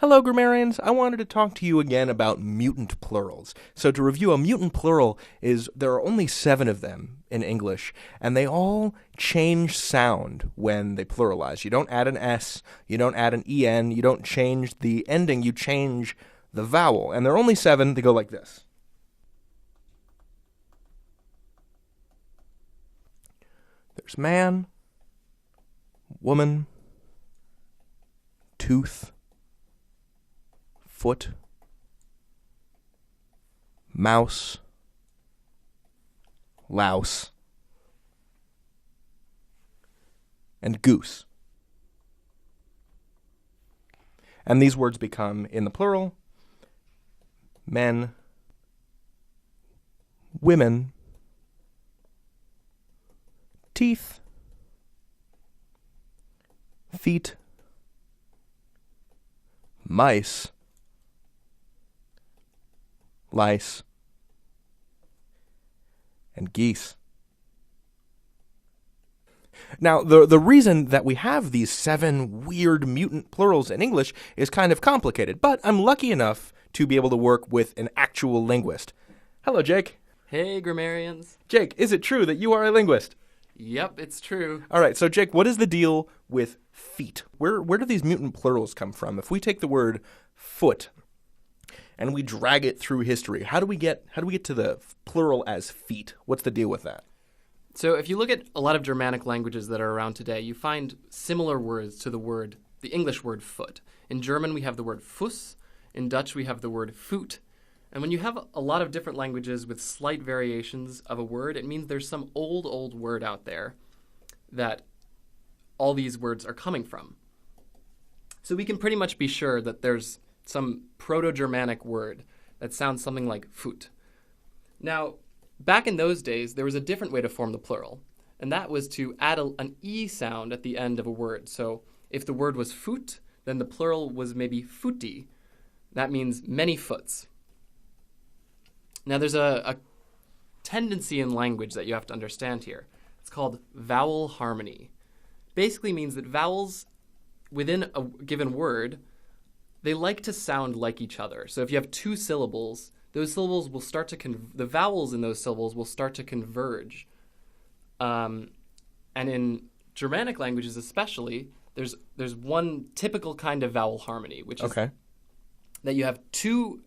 Hello, grammarians. I wanted to talk to you again about mutant plurals. So to review, a mutant plural is there are only 7 of them in English, and they all change sound when they pluralize. You don't add an S, you don't add an EN, you don't change the ending, you change the vowel. And there are only 7. They go like this. There's man, woman, tooth, foot, mouse, louse, and goose. And these words become, in the plural, men, women, teeth, feet, mice, lice, and geese. Now, the reason that we have these 7 weird mutant plurals in English is kind of complicated, but I'm lucky enough to be able to work with an actual linguist. Hello, Jake. Hey, grammarians. Jake, is it true that you are a linguist? Yep, it's true. All right, so Jake, what is the deal with feet? Where do these mutant plurals come from? If we take the word foot and we drag it through history, how do we get to the plural as feet? What's the deal with that? So if you look at a lot of Germanic languages that are around today, you find similar words to the English word foot. In German, we have the word Fuß. In Dutch, we have the word Voet. And when you have a lot of different languages with slight variations of a word, it means there's some old word out there that all these words are coming from. So we can pretty much be sure that there's some Proto-Germanic word that sounds something like Foot. Now, back in those days, there was a different way to form the plural, and that was to add an E sound at the end of a word. So if the word was Foot, then the plural was maybe Futi. That means many foots. Now, there's a tendency in language that you have to understand here. It's called vowel harmony. Basically means that vowels within a given word, they like to sound like each other. So if you have 2 syllables, those syllables will start to the vowels in those syllables will start to converge. And in Germanic languages especially, there's one typical kind of vowel harmony, which is that you have two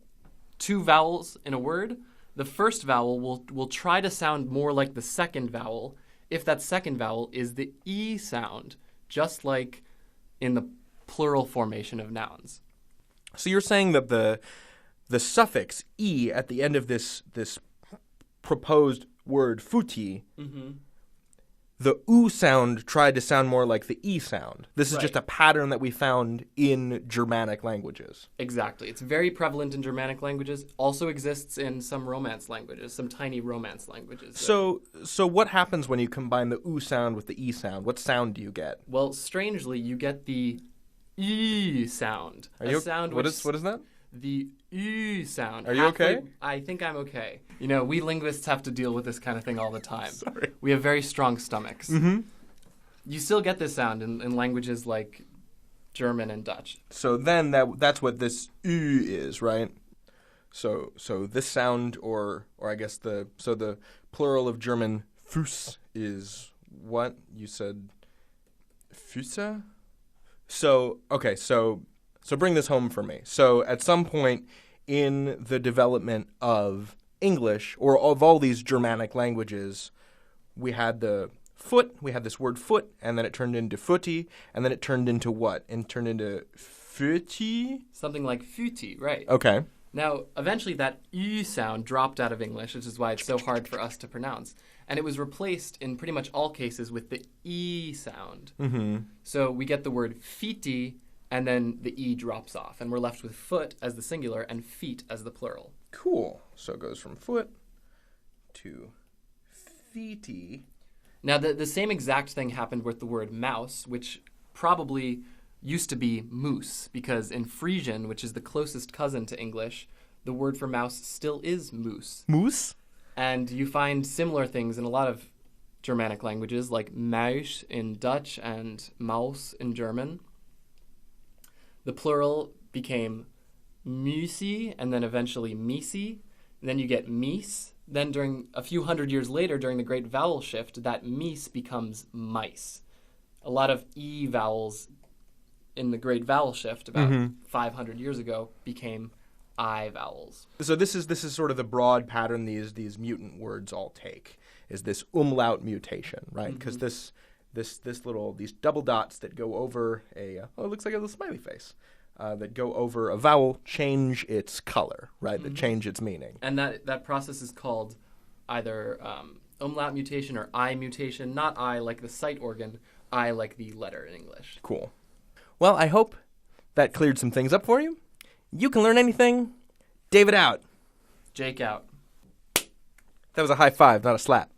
vowels in a word. The first vowel will try to sound more like the second vowel if that second vowel is the E sound, just like in the plural formation of nouns. So you're saying that the suffix E at the end of this proposed word futi, the U sound tried to sound more like the E sound. This is just a pattern that we found in Germanic languages. Exactly. It's very prevalent in Germanic languages. Also exists in some Romance languages, some tiny Romance languages. So what happens when you combine the U sound with the E sound? What sound do you get? Well, strangely, you get the E sound. What is that? The U sound. Are you okay? I think I'm okay. You know, we linguists have to deal with this kind of thing all the time. Sorry. We have very strong stomachs. Mm-hmm. You still get this sound in languages like German and Dutch. So then that's what this U is, right? So this sound, or I guess the plural of German Fuß is what? You said Füße? So bring this home for me. So at some point in the development of English, or of all these Germanic languages, we had the foot, we had this word foot, and then it turned into footy, and then it turned into what? And turned into füti? Something like füti, right. Okay. Now, eventually that U sound dropped out of English, which is why it's so hard for us to pronounce. And it was replaced in pretty much all cases with the E sound. Mm-hmm. So we get the word fiti, and then the E drops off, and we're left with foot as the singular and feet as the plural. Cool. So it goes from foot to feety. Now, the same exact thing happened with the word mouse, which probably used to be moose, because in Frisian, which is the closest cousin to English, the word for mouse still is moose. Moose? And you find similar things in a lot of Germanic languages, like Maus in Dutch and Maus in German. The plural became musi, and then eventually misi. And then you get mis. Then during a few hundred years later, during the Great Vowel Shift, that mis becomes mice. A lot of E vowels in the Great Vowel Shift about 500 years ago became I vowels. So this is sort of the broad pattern these mutant words all take, is this umlaut mutation, right? Because this little, these double dots that go over it looks like a little smiley face, that go over a vowel change its color, right? That change its meaning. And that process is called either umlaut mutation or I mutation, not I like the sight organ, I like the letter in English. Cool. Well, I hope that cleared some things up for you. You can learn anything. David out. Jake out. That was a high five, not a slap.